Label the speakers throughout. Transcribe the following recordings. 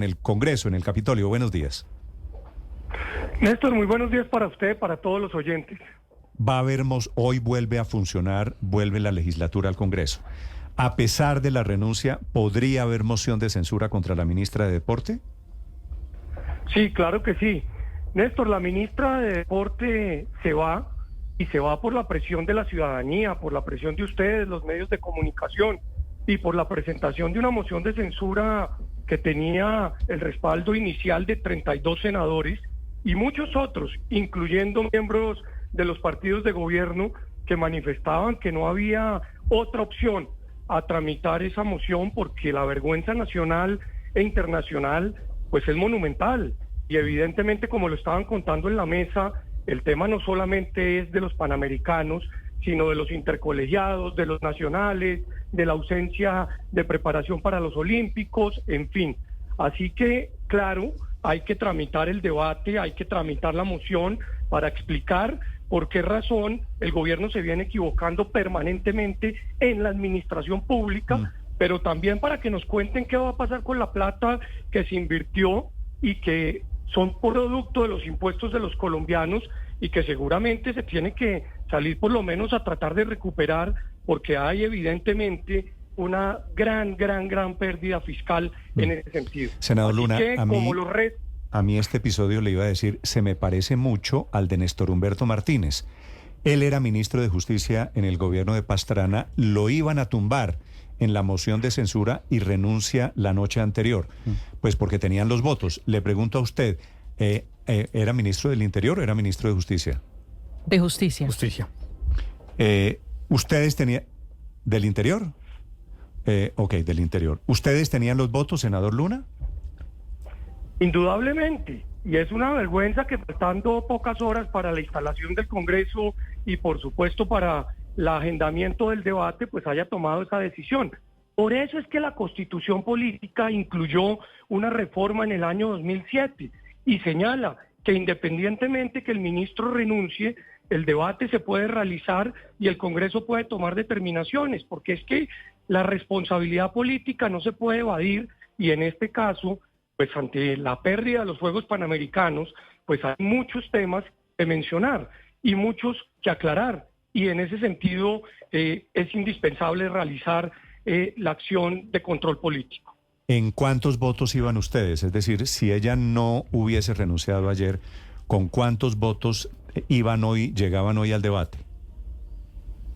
Speaker 1: En el Congreso, en el Capitolio. Buenos días.
Speaker 2: Néstor, muy buenos días para usted, para todos los oyentes.
Speaker 1: Hoy vuelve a funcionar, vuelve la legislatura al Congreso. A pesar de la renuncia, ¿podría haber moción de censura contra la ministra de Deporte?
Speaker 2: Sí, claro que sí. Néstor, la ministra de Deporte se va, y se va por la presión de la ciudadanía, por la presión de ustedes, los medios de comunicación, y por la presentación de una moción de censura que tenía el respaldo inicial de 32 senadores y muchos otros, incluyendo miembros de los partidos de gobierno que manifestaban que no había otra opción a tramitar esa moción porque la vergüenza nacional e internacional pues es monumental. Y evidentemente, como lo estaban contando en la mesa, el tema no solamente es de los panamericanos, sino de los intercolegiados, de los nacionales, de la ausencia de preparación para los olímpicos, en fin. Así que, claro, hay que tramitar el debate, hay que tramitar la moción para explicar por qué razón el gobierno se viene equivocando permanentemente en la administración pública, pero también para que nos cuenten qué va a pasar con la plata que se invirtió y que son producto de los impuestos de los colombianos y que seguramente se tiene que salir por lo menos a tratar de recuperar, porque hay evidentemente una gran pérdida fiscal en ese sentido.
Speaker 1: Senador Luna, a mí este episodio le iba a decir, se me parece mucho al de Néstor Humberto Martínez. Él era ministro de Justicia en el gobierno de Pastrana, lo iban a tumbar en la moción de censura y renuncia la noche anterior, pues porque tenían los votos. Le pregunto a usted, ¿era ministro del Interior o era ministro de Justicia?
Speaker 3: De Justicia.
Speaker 1: ¿Ustedes tenían del Interior? Ok, del Interior. ¿Ustedes tenían los votos, senador Luna?
Speaker 2: Indudablemente, y es una vergüenza que faltando pocas horas para la instalación del Congreso y por supuesto para el agendamiento del debate, pues haya tomado esa decisión. Por eso es que la Constitución Política incluyó una reforma en el año 2007 y señala que independientemente que el ministro renuncie, el debate se puede realizar y el Congreso puede tomar determinaciones, porque es que la responsabilidad política no se puede evadir y en este caso, pues ante la pérdida de los Juegos Panamericanos, pues hay muchos temas que mencionar y muchos que aclarar. Y en ese sentido es indispensable realizar la acción de control político.
Speaker 1: ¿En cuántos votos iban ustedes? Es decir, si ella no hubiese renunciado ayer, ¿con cuántos votos llegaban hoy al debate?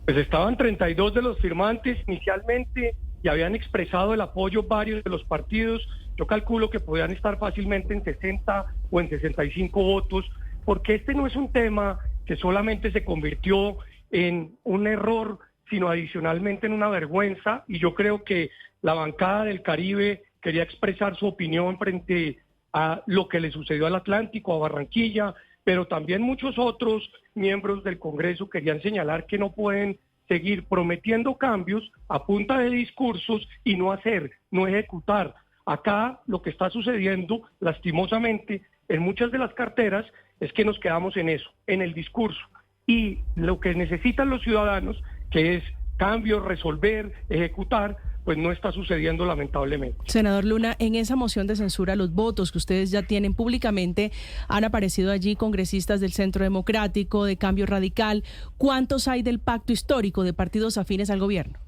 Speaker 2: Pues estaban 32 de los firmantes inicialmente y habían expresado el apoyo varios de los partidos. Yo calculo que podían estar fácilmente en 60 o en 65 votos, porque este no es un tema que solamente se convirtió en un error, sino adicionalmente en una vergüenza, y yo creo que la bancada del Caribe quería expresar su opinión frente a lo que le sucedió al Atlántico, a Barranquilla, pero también muchos otros miembros del Congreso querían señalar que no pueden seguir prometiendo cambios a punta de discursos y no hacer, no ejecutar. Acá lo que está sucediendo, lastimosamente, en muchas de las carteras, es que nos quedamos en eso, en el discurso. Y lo que necesitan los ciudadanos, que es cambio, resolver, ejecutar, pues no está sucediendo lamentablemente.
Speaker 3: Senador Luna, en esa moción de censura, los votos que ustedes ya tienen públicamente, han aparecido allí congresistas del Centro Democrático, de Cambio Radical. ¿Cuántos hay del pacto histórico de partidos afines al gobierno?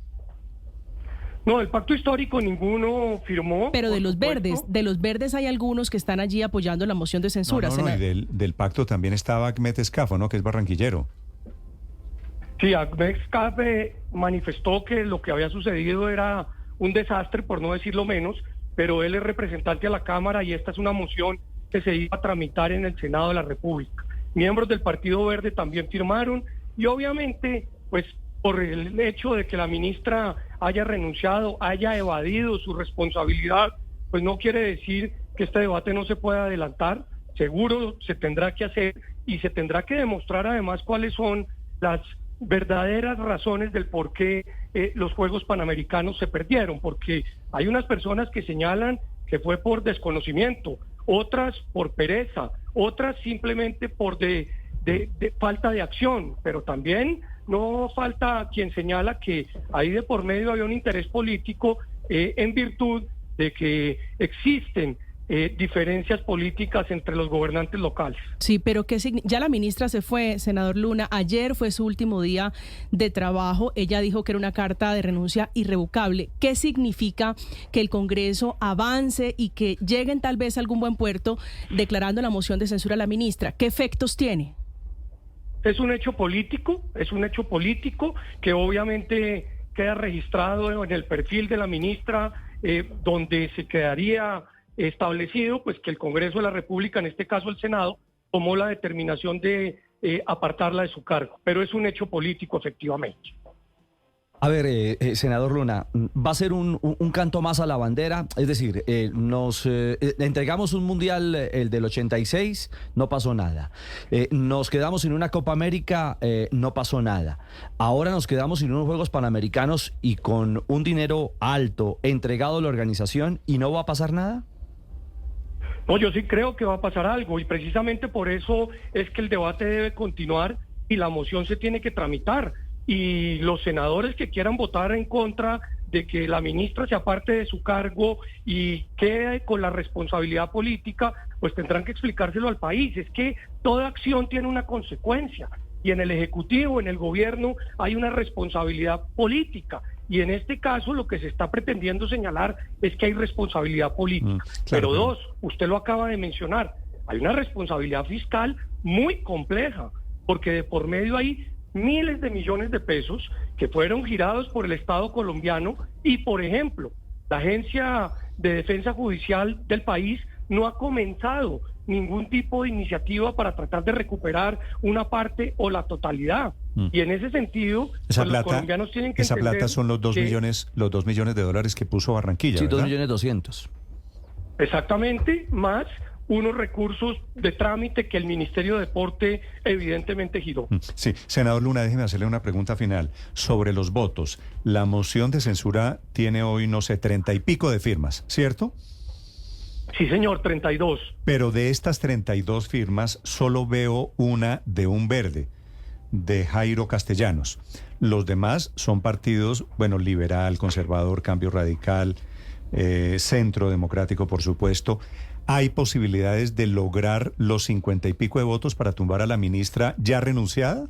Speaker 2: No, el pacto histórico ninguno firmó.
Speaker 3: Pero de los verdes hay algunos que están allí apoyando la moción de censura.
Speaker 1: No, y del pacto también estaba Ahmed Escafo, ¿no? Que es barranquillero.
Speaker 2: Sí, Ahmed Escafo manifestó que lo que había sucedido era un desastre, por no decirlo menos, pero él es representante a la Cámara y esta es una moción que se iba a tramitar en el Senado de la República. Miembros del Partido Verde también firmaron y obviamente, pues por el hecho de que la ministra haya renunciado, haya evadido su responsabilidad, pues no quiere decir que este debate no se pueda adelantar. Seguro se tendrá que hacer y se tendrá que demostrar además cuáles son las verdaderas razones del por qué los Juegos Panamericanos se perdieron, porque hay unas personas que señalan que fue por desconocimiento, otras por pereza, otras simplemente por de falta de acción, pero también no falta quien señala que ahí de por medio había un interés político en virtud de que existen diferencias políticas entre los gobernantes locales.
Speaker 3: Sí, pero ya la ministra se fue, senador Luna. Ayer fue su último día de trabajo. Ella dijo que era una carta de renuncia irrevocable. ¿Qué significa que el Congreso avance y que lleguen tal vez a algún buen puerto declarando la moción de censura a la ministra? ¿Qué efectos tiene?
Speaker 2: Es un hecho político que obviamente queda registrado en el perfil de la ministra, donde se quedaría establecido pues que el Congreso de la República, en este caso el Senado, tomó la determinación de apartarla de su cargo, pero es un hecho político efectivamente.
Speaker 4: A ver, senador Luna, ¿va a ser un canto más a la bandera? Es decir, nos entregamos un mundial, el del 86, no pasó nada. Nos quedamos sin una Copa América, no pasó nada. Ahora nos quedamos sin unos Juegos Panamericanos y con un dinero alto entregado a la organización y no va a pasar nada.
Speaker 2: No, yo sí creo que va a pasar algo y precisamente por eso es que el debate debe continuar y la moción se tiene que tramitar. Y los senadores que quieran votar en contra de que la ministra se aparte de su cargo y quede con la responsabilidad política, pues tendrán que explicárselo al país. Es que toda acción tiene una consecuencia y en el Ejecutivo, en el gobierno, hay una responsabilidad política. Y en este caso lo que se está pretendiendo señalar es que hay responsabilidad política.
Speaker 1: Claro.
Speaker 2: Pero dos, usted lo acaba de mencionar, hay una responsabilidad fiscal muy compleja, porque de por medio hay miles de millones de pesos que fueron girados por el Estado colombiano y, por ejemplo, la Agencia de Defensa Judicial del país no ha comenzado ningún tipo de iniciativa para tratar de recuperar una parte o la totalidad. Y en ese sentido, los colombianos tienen que entender...
Speaker 1: Esa plata son los 2 millones de dólares que puso Barranquilla,
Speaker 4: sí,
Speaker 1: ¿verdad?
Speaker 4: 2.200.000.
Speaker 2: Exactamente, más unos recursos de trámite que el Ministerio de Deporte evidentemente giró.
Speaker 1: Sí, senador Luna, déjeme hacerle una pregunta final sobre los votos. La moción de censura tiene hoy, no sé, 30 y pico de firmas, ¿cierto?
Speaker 2: Sí, señor, 32.
Speaker 1: Pero de estas 32 firmas, solo veo una de un verde, de Jairo Castellanos. Los demás son partidos, bueno, liberal, conservador, cambio radical, centro democrático, por supuesto. ¿Hay posibilidades de lograr los 50 y pico de votos para tumbar a la ministra ya renunciada?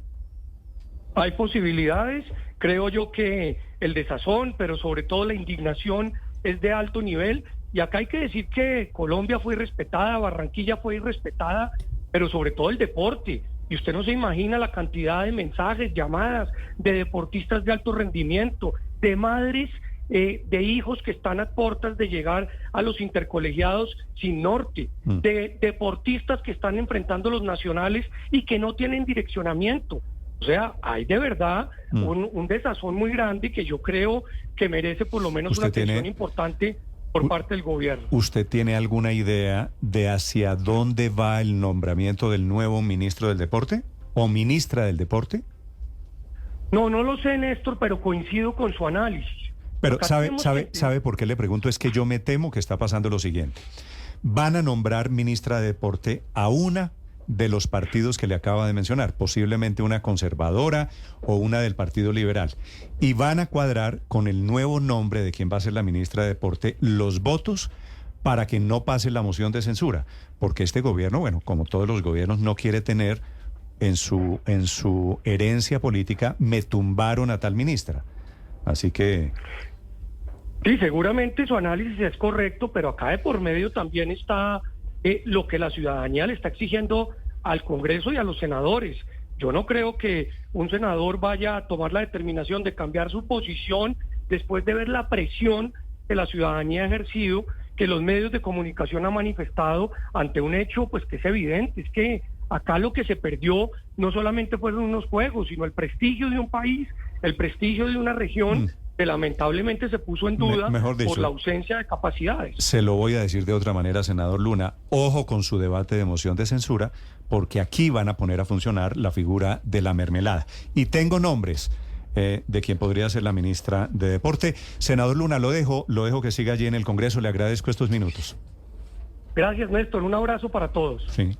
Speaker 2: Hay posibilidades, creo yo que el desazón, pero sobre todo la indignación es de alto nivel. Y acá hay que decir que Colombia fue irrespetada, Barranquilla fue irrespetada, pero sobre todo el deporte. Y usted no se imagina la cantidad de mensajes, llamadas de deportistas de alto rendimiento, de madres de hijos que están a puertas de llegar a los intercolegiados sin norte, de deportistas que están enfrentando los nacionales y que no tienen direccionamiento. O sea, hay de verdad un desazón muy grande que yo creo que merece por lo menos una atención importante por parte del gobierno.
Speaker 1: ¿Usted tiene alguna idea de hacia dónde va el nombramiento del nuevo ministro del Deporte o ministra del Deporte?
Speaker 2: No lo sé, Néstor, pero coincido con su análisis.
Speaker 1: Pero ¿sabe por qué le pregunto? Es que yo me temo que está pasando lo siguiente. Van a nombrar ministra de Deporte a una de los partidos que le acaba de mencionar, posiblemente una conservadora o una del Partido Liberal, y van a cuadrar con el nuevo nombre de quien va a ser la ministra de Deporte los votos para que no pase la moción de censura, porque este gobierno, bueno, como todos los gobiernos, no quiere tener en su herencia política, me tumbaron a tal ministra. Así que...
Speaker 2: Sí, seguramente su análisis es correcto, pero acá de por medio también está lo que la ciudadanía le está exigiendo al Congreso y a los senadores. Yo no creo que un senador vaya a tomar la determinación de cambiar su posición después de ver la presión que la ciudadanía ha ejercido, que los medios de comunicación han manifestado ante un hecho pues que es evidente. Es que acá lo que se perdió no solamente fueron unos juegos, sino el prestigio de un país, el prestigio de una región que lamentablemente se puso en duda por la ausencia de capacidades.
Speaker 1: Se lo voy a decir de otra manera, senador Luna, ojo con su debate de moción de censura, porque aquí van a poner a funcionar la figura de la mermelada. Y tengo nombres de quien podría ser la ministra de Deporte. Senador Luna, lo dejo que siga allí en el Congreso, le agradezco estos minutos.
Speaker 2: Gracias, Néstor, un abrazo para todos.
Speaker 1: Sí.